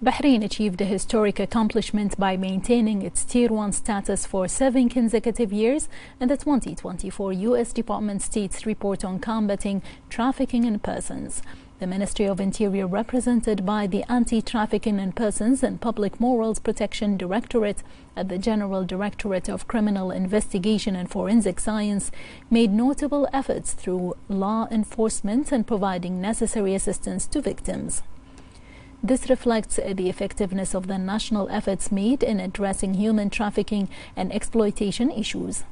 Bahrain achieved a historic accomplishment by maintaining its Tier 1 status for 7 consecutive years in the 2024 U.S. Department of State's report on combating trafficking in persons. The Ministry of Interior, represented by the Anti-Trafficking in Persons and Public Morals Protection Directorate at the General Directorate of Criminal Investigation and Forensic Science, made notable efforts through law enforcement and providing necessary assistance to victims. This reflects the effectiveness of the national efforts made in addressing human trafficking and exploitation issues.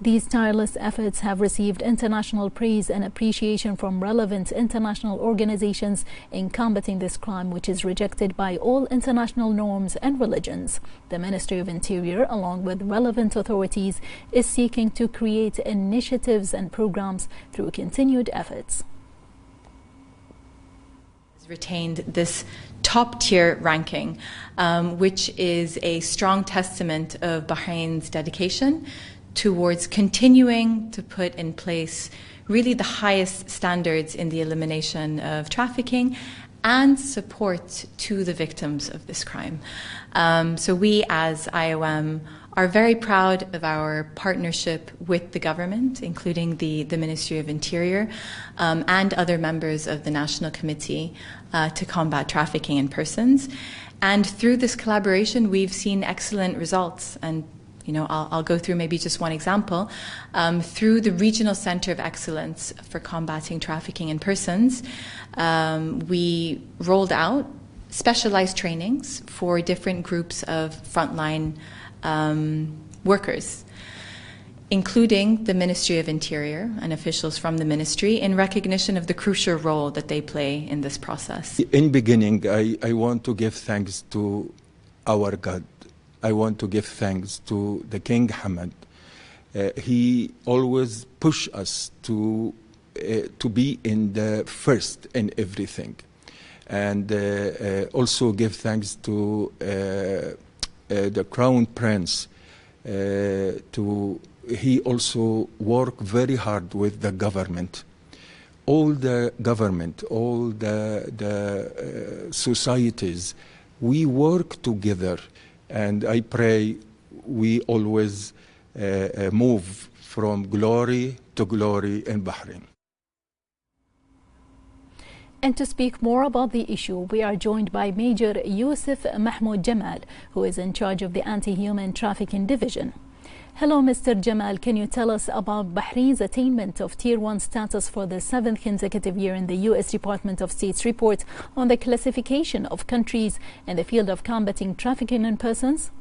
These tireless efforts have received international praise and appreciation from relevant international organizations in combating this crime, which is rejected by all international norms and religions. The Ministry of Interior, along with relevant authorities, is seeking to create initiatives and programs through continued efforts. Retained this top-tier ranking, which is a strong testament of Bahrain's dedication towards continuing to put in place really the highest standards in the elimination of trafficking and support to the victims of this crime. So we as IOM are very proud of our partnership with the government, including the Ministry of Interior and other members of the National Committee to combat trafficking in persons. And through this collaboration, we've seen excellent results. And I'll go through maybe just one example. Through the Regional Center of Excellence for Combating Trafficking in Persons, we rolled out specialized trainings for different groups of frontline workers, including the Ministry of Interior and officials from the ministry, in recognition of the crucial role that they play in this process. In beginning, I want to give thanks to our God. I want to give thanks to the King Hamad. He always push us to be in the first in everything. And also give thanks to the Crown Prince. He also worked very hard with the government. All the government, all the societies, we work together. And I pray we always move from glory to glory in Bahrain. And to speak more about the issue, we are joined by Major Yusuf Mahmoud Jamal, who is in charge of the Anti-Human Trafficking Division. Hello, Mr. Jamal. Can you tell us about Bahrain's attainment of Tier 1 status for the 7th consecutive year in the U.S. Department of State's report on the classification of countries in the field of combating trafficking in persons?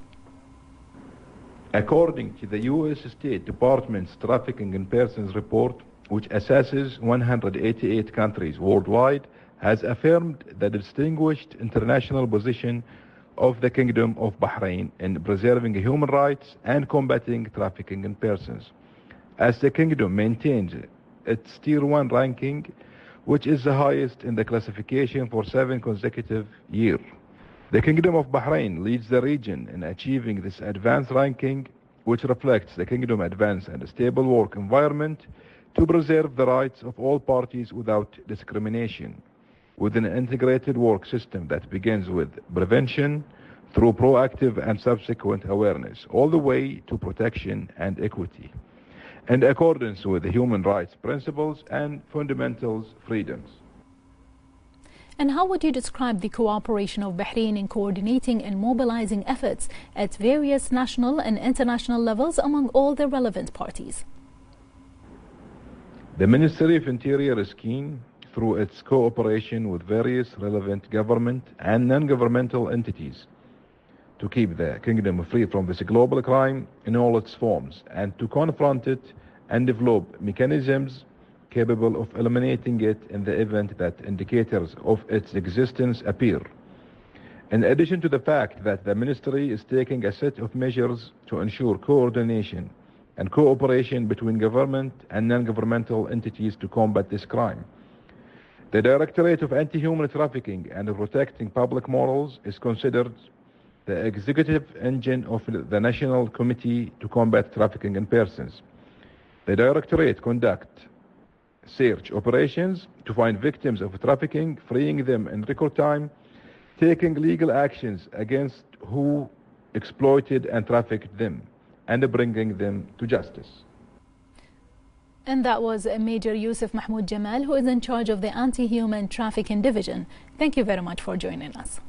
According to the U.S. State Department's Trafficking in Persons report, which assesses 188 countries worldwide, has affirmed the distinguished international position of the Kingdom of Bahrain in preserving human rights and combating trafficking in persons, as the Kingdom maintains its Tier 1 ranking, which is the highest in the classification for 7 consecutive years. The Kingdom of Bahrain leads the region in achieving this advanced ranking, which reflects the Kingdom's advanced and stable work environment to preserve the rights of all parties without discrimination, with an integrated work system that begins with prevention through proactive and subsequent awareness, all the way to protection and equity, in accordance with the human rights principles and fundamental freedoms. And how would you describe the cooperation of Bahrain in coordinating and mobilizing efforts at various national and international levels among all the relevant parties? The Ministry of Interior is keen, through its cooperation with various relevant government and non-governmental entities, to keep the Kingdom free from this global crime in all its forms, and to confront it and develop mechanisms capable of eliminating it in the event that indicators of its existence appear. In addition to the fact that the Ministry is taking a set of measures to ensure coordination and cooperation between government and non-governmental entities to combat this crime, the Directorate of Anti-Human Trafficking and Protecting Public Morals is considered the executive engine of the National Committee to Combat Trafficking in Persons. The Directorate conducts search operations to find victims of trafficking, freeing them in record time, taking legal actions against who exploited and trafficked them, and bringing them to justice. And that was Major Yusuf Mahmoud Jamal, who is in charge of the Anti-Human Trafficking Division. Thank you very much for joining us.